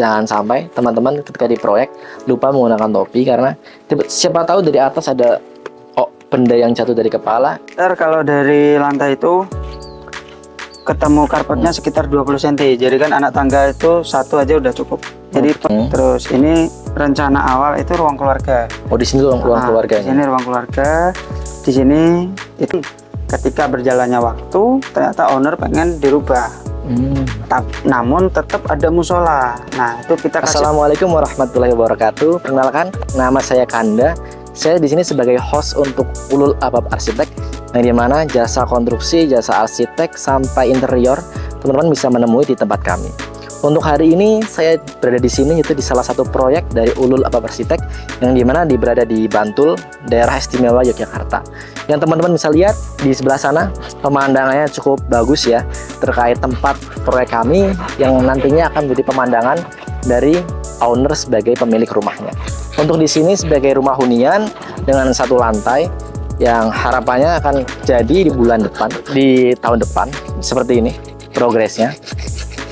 jangan sampai teman-teman ketika di proyek lupa menggunakan topi, karena siapa tahu dari atas ada benda yang jatuh dari kepala. Kalau dari lantai itu ketemu karpetnya sekitar 20 cm, jadi kan anak tangga itu satu aja udah cukup. Jadi terus ini rencana awal itu ruang keluarga. Oh, di sini ruang keluarga. Di sini ruang keluarga. Di sini itu ketika berjalannya waktu ternyata owner pengen dirubah. Namun tetap ada musola. Nah, itu kita kasih. Assalamualaikum warahmatullahi wabarakatuh. Perkenalkan, nama saya Kanda. Saya di sini sebagai host untuk Ulul Albab Arsitek, yang dimana jasa konstruksi, jasa arsitek sampai interior teman-teman bisa menemui di tempat kami. Untuk hari ini saya berada di sini, yaitu di salah satu proyek dari Ulul Albab Arsitek, yang dimana berada di Bantul, daerah istimewa Yogyakarta. Yang teman-teman bisa lihat di sebelah sana, pemandangannya cukup bagus ya, terkait tempat proyek kami yang nantinya akan menjadi pemandangan dari owner sebagai pemilik rumahnya. Untuk di sini sebagai rumah hunian dengan satu lantai yang harapannya akan jadi di bulan depan, di tahun depan, seperti ini progresnya.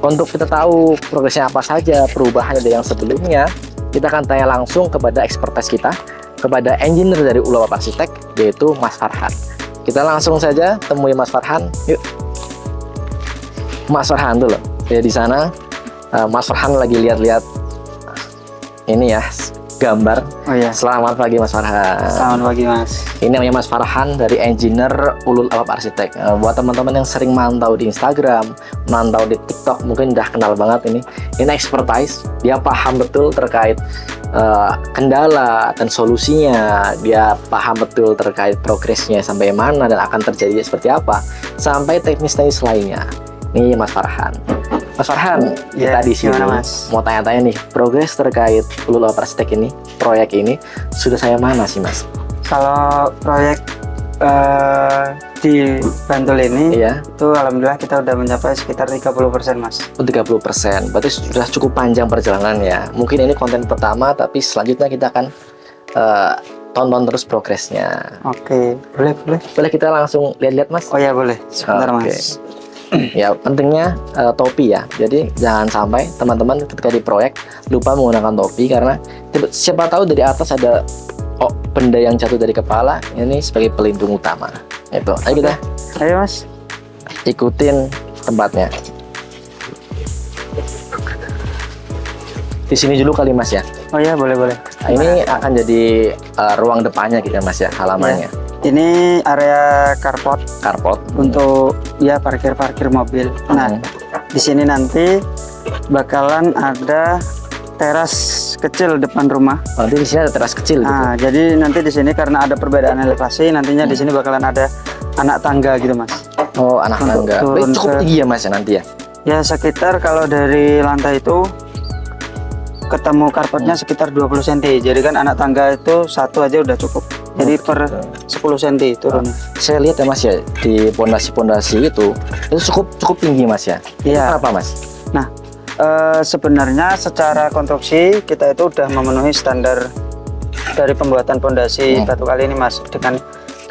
Untuk kita tahu progresnya apa saja, perubahan dari yang sebelumnya, kita akan tanya langsung kepada expertise kita, kepada engineer dari Ulul Albab Arsitek, yaitu Mas Farhan. Kita langsung saja temui Mas Farhan. Yuk, Mas Farhan dulu. Ya, di sana Mas Farhan lagi lihat-lihat ini ya, gambar. Oh ya. Selamat pagi Mas Farhan. Selamat pagi Mas. Ini namanya Mas Farhan dari engineer Ulul Albab Arsitek. Buat teman-teman yang sering mantau di Instagram, mantau di TikTok, mungkin udah kenal banget ini. Ini expertise, dia paham betul terkait kendala dan solusinya. Dia paham betul terkait progresnya sampai mana dan akan terjadi seperti apa, sampai teknis-teknis lainnya. Ini Mas Farhan. Mas Farhan, kita di sini mau tanya-tanya nih, progres terkait Ulul Albab Arsitek ini, proyek ini sudah saya mana sih Mas? Kalau proyek di Bantul ini, itu alhamdulillah kita udah mencapai sekitar 30% Mas. 30%, berarti sudah cukup panjang perjalanan ya. Mungkin ini konten pertama, tapi selanjutnya kita akan tonton terus progresnya. Oke, boleh. Boleh kita langsung lihat-lihat Mas? Oh ya boleh, sebentar Mas. Ya, pentingnya topi ya. Jadi jangan sampai teman-teman ketika di proyek lupa menggunakan topi, karena siapa tahu dari atas ada benda yang jatuh dari kepala. Ini sebagai pelindung utama. Itu. Ayo kita. Ayo Mas. Ikutin tempatnya. Di sini dulu kali Mas ya. Oh ya, boleh. Nah, ini akan jadi ruang depannya gitu Mas ya, halamannya. Ya. Ini area carport untuk ya parkir mobil. Nah, di sini nanti bakalan ada teras kecil depan rumah. Nanti di sini ada teras kecil gitu. Nah, jadi nanti di sini karena ada perbedaan elevasi, nantinya di sini bakalan ada anak tangga gitu Mas. Oh, anak tangga. Cukup tinggi ya Mas ya nanti ya? Ya, sekitar kalau dari lantai itu ketemu karpetnya sekitar 20 cm. Jadi kan anak tangga itu satu aja udah cukup. Jadi per 10 cm turunnya. Saya lihat ya Mas ya, di pondasi-pondasi itu cukup tinggi Mas ya. Iya. Kenapa Mas? Nah, sebenarnya secara konstruksi kita itu udah memenuhi standar dari pembuatan pondasi batu kali ini Mas, dengan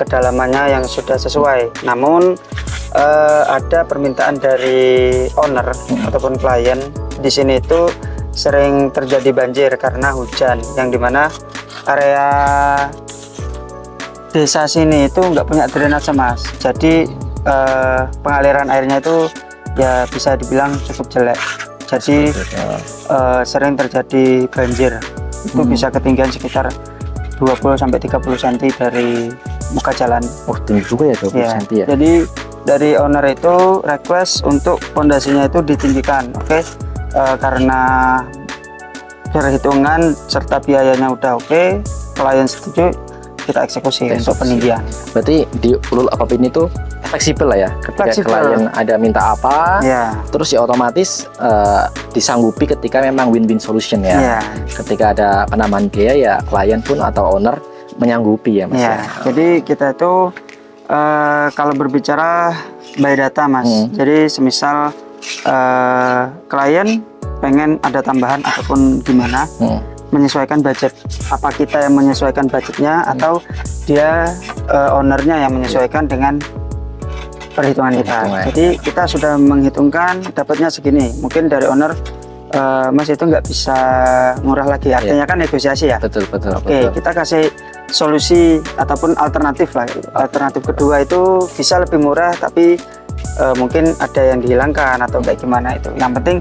kedalamannya yang sudah sesuai. Namun ada permintaan dari owner ataupun klien di sini itu sering terjadi banjir karena hujan, yang dimana area desa sini itu nggak punya drainase Mas. Jadi pengaliran airnya itu ya bisa dibilang cukup jelek. Jadi sering terjadi banjir. Itu bisa ketinggian sekitar 20-30 cm dari muka jalan. Oh, tinggi juga ya 20 cm ya. Jadi dari owner itu request untuk pondasinya itu ditinggikan. Oke. Karena perhitungan serta biayanya udah oke, klien setuju, kita eksekusi untuk peninggian. Berarti di Ulul Albab ini tuh fleksibel lah ya. Ketika klien ada minta apa, terus ya otomatis disanggupi ketika memang win-win solution ya. Ketika ada penambahan biaya ya klien pun atau owner menyanggupi ya Mas. Jadi kita itu kalau berbicara by data Mas. Jadi semisal klien pengen ada tambahan ataupun gimana, menyesuaikan budget, apa kita yang menyesuaikan budgetnya atau dia ownernya yang menyesuaikan dengan perhitungan kita. Jadi kita sudah menghitungkan dapatnya segini, mungkin dari owner Mas itu nggak bisa murah lagi, artinya kan negosiasi ya. Betul. Oke, kita kasih solusi ataupun alternatif lah. Alternatif kedua itu bisa lebih murah tapi mungkin ada yang dihilangkan atau kayak gimana itu. Yang penting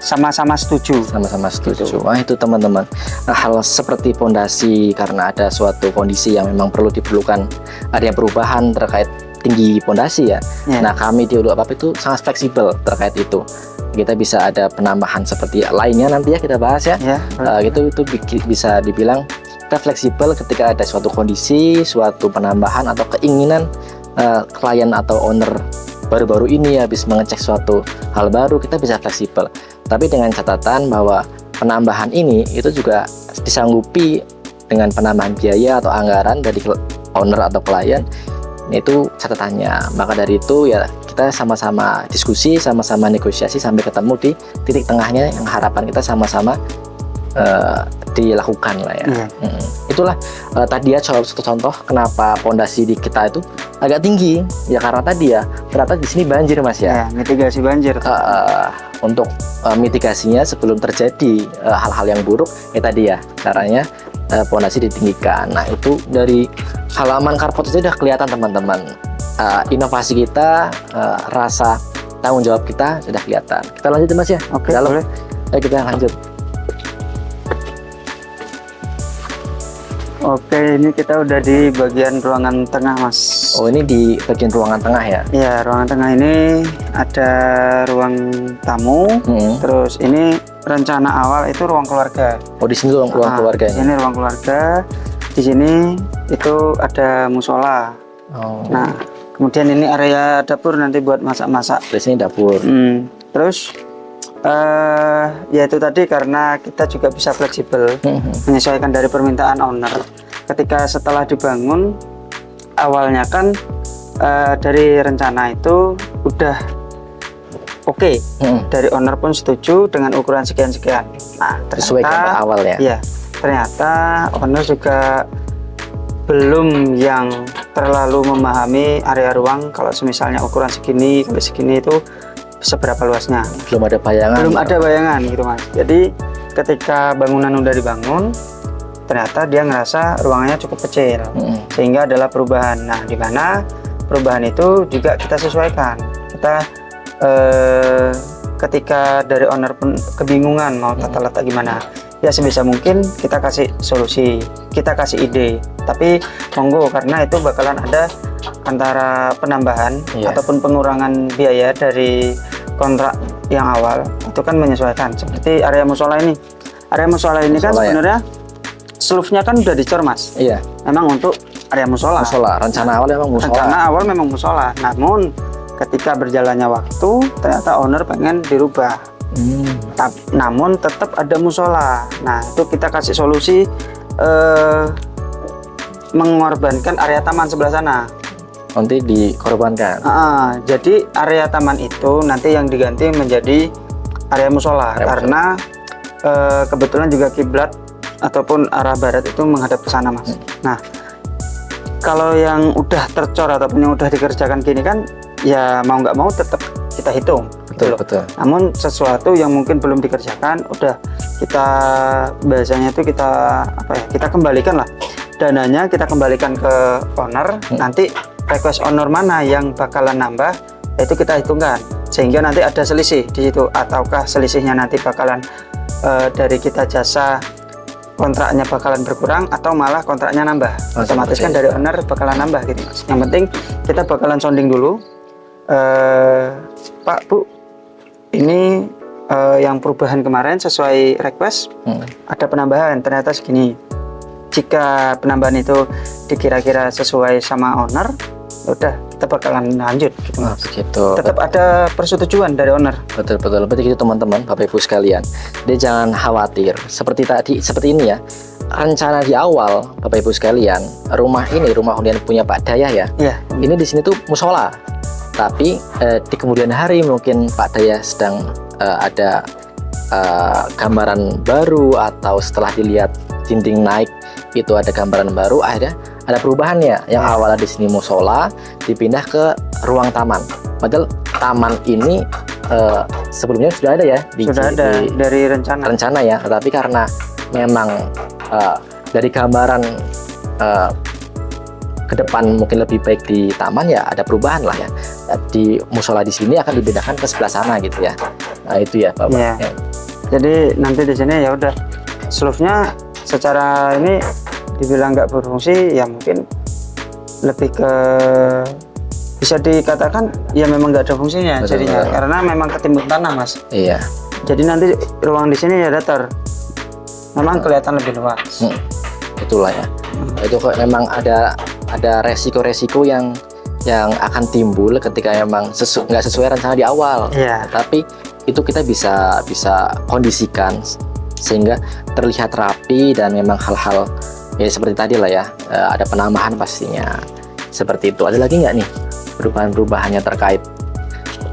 sama-sama setuju. Sama-sama setuju. Wah, itu teman-teman, hal seperti pondasi karena ada suatu kondisi yang memang perlu diperlukan ada perubahan terkait tinggi pondasi ya. Nah, kami di Ulu Apap itu sangat fleksibel terkait itu. Kita bisa ada penambahan seperti lainnya nanti ya kita bahas ya. Itu bisa dibilang kita fleksibel ketika ada suatu kondisi, suatu penambahan atau keinginan klien atau owner baru-baru ini habis mengecek suatu hal baru, kita bisa fleksibel. Tapi dengan catatan bahwa penambahan ini itu juga disanggupi dengan penambahan biaya atau anggaran dari owner atau klien. Itu catatannya. Maka dari itu ya kita sama-sama diskusi, sama-sama negosiasi sampai ketemu di titik tengahnya yang harapan kita sama-sama dilakukan lah ya. Itulah tadi ya satu contoh kenapa pondasi di kita itu agak tinggi ya, karena tadi ya ternyata di sini banjir Mas ya. Mitigasi banjir. Untuk mitigasinya sebelum terjadi hal-hal yang buruk ya tadi ya caranya pondasi ditinggikan. Nah, itu dari halaman carport itu sudah kelihatan teman-teman. Inovasi kita, rasa tanggung jawab kita sudah kelihatan. Kita lanjut Mas ya. Oke, dalam. boleh. Ayo kita lanjut. Oke, ini kita udah di bagian ruangan tengah Mas. Oh, ini di bagian ruangan tengah ya? Iya, ruangan tengah ini ada ruang tamu. Terus ini rencana awal itu ruang keluarga. Oh, di sini ruang keluarga. Ini ruang keluarga. Di sini itu ada musola. Oh. Nah, kemudian ini area dapur nanti buat masak-masak. Di sini dapur. Terus ya itu tadi karena kita juga bisa fleksibel menyesuaikan dari permintaan owner. Ketika setelah dibangun awalnya kan dari rencana itu udah oke. Dari owner pun setuju dengan ukuran sekian-sekian. Nah, ternyata awal ya. Iya, ternyata owner juga belum yang terlalu memahami area ruang. Kalau misalnya ukuran segini kali segini itu seberapa luasnya, belum ada bayangan gitu Mas. Jadi ketika bangunan udah dibangun ternyata dia ngerasa ruangannya cukup kecil, sehingga adalah perubahan. Nah, di mana perubahan itu juga kita sesuaikan. Kita ketika dari owner pun kebingungan mau tata letak gimana, ya sebisa mungkin kita kasih solusi, kita kasih ide. Tapi monggo, karena itu bakalan ada antara penambahan ataupun pengurangan biaya dari kontrak yang awal itu kan menyesuaikan. Seperti area musola ini. Area musola ini kan sebenarnya seluruhnya kan udah dicor Mas. Iya. Memang untuk area musola. Rencana awal memang musola. Rencana awal memang musola. Namun ketika berjalannya waktu ternyata owner pengen dirubah. Namun tetap ada musola. Nah, itu kita kasih solusi mengorbankan area taman sebelah sana. Nanti dikorbankan. Jadi area taman itu nanti yang diganti menjadi area musola karena kebetulan juga kiblat ataupun arah barat itu menghadap ke sana Mas. Nah, kalau yang udah tercor ataupun yang udah dikerjakan gini kan ya mau nggak mau tetap kita hitung. Betul. Namun sesuatu yang mungkin belum dikerjakan udah kita bahasanya itu kita kembalikan lah dananya, kita kembalikan ke owner. Nanti request owner mana yang bakalan nambah itu kita hitungkan, sehingga nanti ada selisih di situ, ataukah selisihnya nanti bakalan dari kita jasa kontraknya bakalan berkurang atau malah kontraknya nambah. Otomatis kan dari owner bakalan nambah gitu Mas. Yang penting kita bakalan sounding dulu, Pak Bu, ini yang perubahan kemarin sesuai request ada penambahan ternyata segini. Jika penambahan itu dikira-kira sesuai sama owner, udah kita bakalan lanjut gitu Mas. Tetap ada persetujuan dari owner. Betul. Berarti gitu teman-teman, Bapak Ibu sekalian. Dia jangan khawatir. Seperti ini ya. Rencana di awal Bapak Ibu sekalian, rumah hunian punya Pak Dayah ya. Iya. Ini di sini tuh musola. Tapi di kemudian hari mungkin Pak Dayah sedang ada gambaran baru, atau setelah dilihat dinding naik itu ada gambaran baru, akhirnya ada perubahannya. Yang awalnya di sini musola dipindah ke ruang taman. Padahal taman ini sebelumnya sudah ada ya Sudah ada dari rencana. ya, tetapi karena memang dari gambaran ke depan mungkin lebih baik di taman, ya ada perubahan lah ya. Di musola di sini akan dipindahkan ke sebelah sana gitu ya. Nah itu ya Bapak. Iya. Ya. Jadi nanti di sini ya udah slope-nya secara ini dibilang nggak berfungsi, ya mungkin lebih ke bisa dikatakan ya memang nggak ada fungsinya. Betul, jadinya betul. karena memang ketimbun tanah Mas. Iya. Jadi nanti ruang di sini ya datar, memang kelihatan lebih luas. Itulah ya. Itu kok memang ada resiko-resiko yang akan timbul ketika memang nggak sesuai rencana di awal. Iya. Tapi itu kita bisa kondisikan sehingga terlihat rapi dan memang hal-hal ya seperti tadi lah ya, ada penambahan pastinya seperti itu. Ada lagi nggak nih perubahan-perubahannya terkait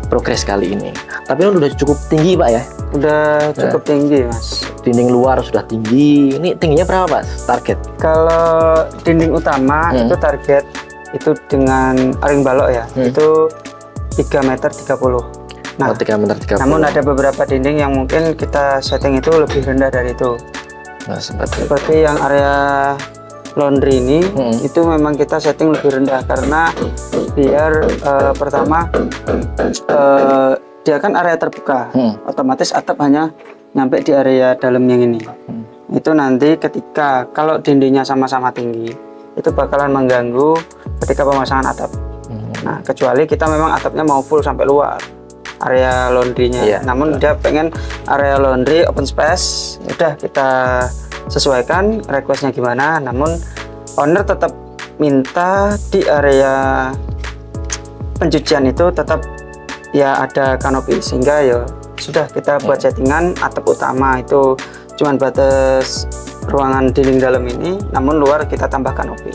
progres kali ini? Tapi kan udah cukup tinggi Pak ya. Udah cukup tinggi Mas. Dinding luar sudah tinggi. Ini tingginya berapa Pak target? Kalau dinding utama itu target itu dengan aring balok ya, itu 3,30 meter. Nah, 3,30 meter. namun ada beberapa dinding yang mungkin kita setting itu lebih rendah dari itu. Nah, Seperti yang area laundry ini, itu memang kita setting lebih rendah karena biar pertama dia kan area terbuka, otomatis atap hanya nyampe di area dalam yang ini. Itu nanti ketika kalau dindingnya sama-sama tinggi, itu bakalan mengganggu ketika pemasangan atap. Nah, kecuali kita memang atapnya mau full sampai luar area laundrynya. Iya. Namun dia pengen area laundry open space, udah kita sesuaikan requestnya gimana. Namun owner tetap minta di area pencucian itu tetap ya ada kanopi, sehingga ya sudah kita buat settingan atap utama itu cuman batas ruangan dinding dalam ini, namun luar kita tambah kanopi.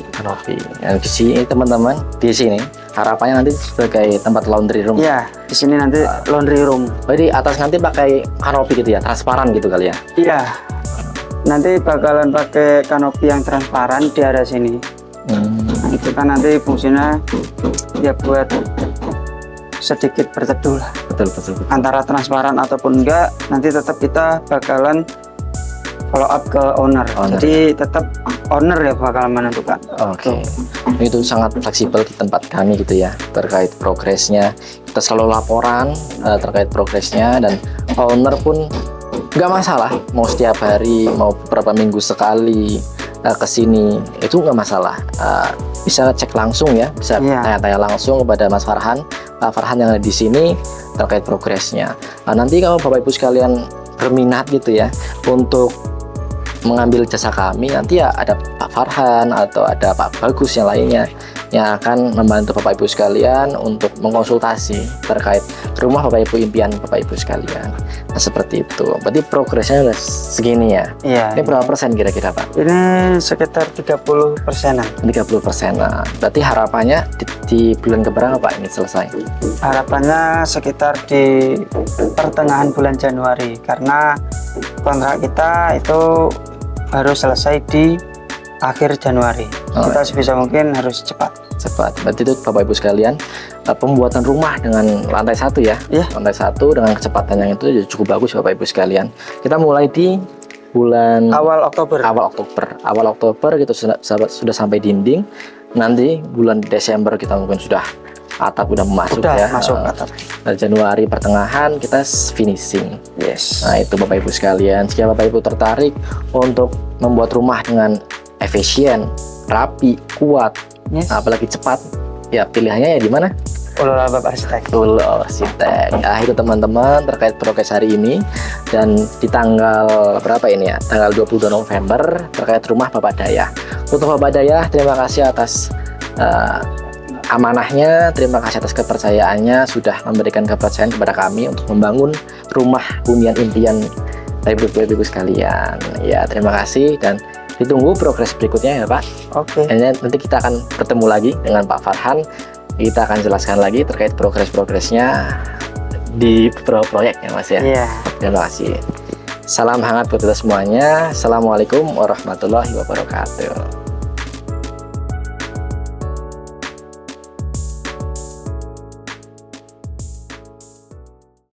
Yang di sini teman-teman, di sini harapannya nanti sebagai tempat laundry room. Iya, di sini nanti laundry room. Jadi atas nanti pakai kanopi gitu ya, transparan gitu kali ya? Iya, nanti bakalan pakai kanopi yang transparan di area sini. Nah, itu kan nanti fungsinya ya buat sedikit berteduh lah. Betul. Antara transparan ataupun enggak, nanti tetap kita bakalan follow up ke owner. Jadi tetap owner ya bakalan menentukan. Oke. Itu sangat fleksibel di tempat kami gitu ya, terkait progresnya. Kita selalu laporan terkait progresnya, dan owner pun nggak masalah mau setiap hari, mau beberapa minggu sekali ke sini, itu nggak masalah. Bisa cek langsung ya, bisa tanya-tanya langsung kepada Mas Farhan, Pak Farhan yang ada di sini terkait progresnya. Nanti kalau Bapak Ibu sekalian berminat gitu ya untuk mengambil jasa kami, nanti ya ada Pak Farhan atau ada Pak Bagus yang lainnya yang akan membantu Bapak Ibu sekalian untuk mengkonsultasi terkait rumah Bapak Ibu impian Bapak Ibu sekalian. Nah, seperti itu. Berarti progresnya udah segini ya? Iya. Ini berapa persen kira-kira Pak? Ini sekitar 30%-an. 30%-an. Berarti harapannya di bulan keberapa Pak ini selesai? Harapannya sekitar di pertengahan bulan Januari, karena kontrak kita itu harus selesai di akhir Januari. Kita sebisa mungkin harus cepat. Berarti itu Bapak Ibu sekalian, pembuatan rumah dengan lantai 1 ya? Lantai 1 dengan kecepatan yang itu cukup bagus Bapak Ibu sekalian. Kita mulai di bulan awal Oktober. Awal Oktober gitu sudah sampai dinding. Nanti bulan Desember kita mungkin sudah atap udah masuk ya. Masuk atap. Januari pertengahan kita finishing. Yes. Nah, itu Bapak Ibu sekalian. Jika Bapak Ibu tertarik untuk membuat rumah dengan efisien, rapi, kuat, apalagi cepat, ya pilihannya ya di mana? Ulul Albab Arsitek. Ulul Arsitek. Nah, itu teman-teman terkait progres hari ini, dan di tanggal berapa ini ya? Tanggal 22 November terkait rumah Bapak Dayah. Untuk Bapak Dayah, terima kasih atas amanahnya, terima kasih atas kepercayaannya, sudah memberikan kepercayaan kepada kami untuk membangun rumah hunian impian Bapak Ibu sekalian. Ya, terima kasih, dan ditunggu progres berikutnya ya Pak. Oke. Nanti kita akan bertemu lagi dengan Pak Farhan. Kita akan jelaskan lagi terkait progresnya di beberapa proyek ya Mas ya. Iya. Terima kasih. Salam hangat buat kita semuanya. Assalamualaikum warahmatullahi wabarakatuh.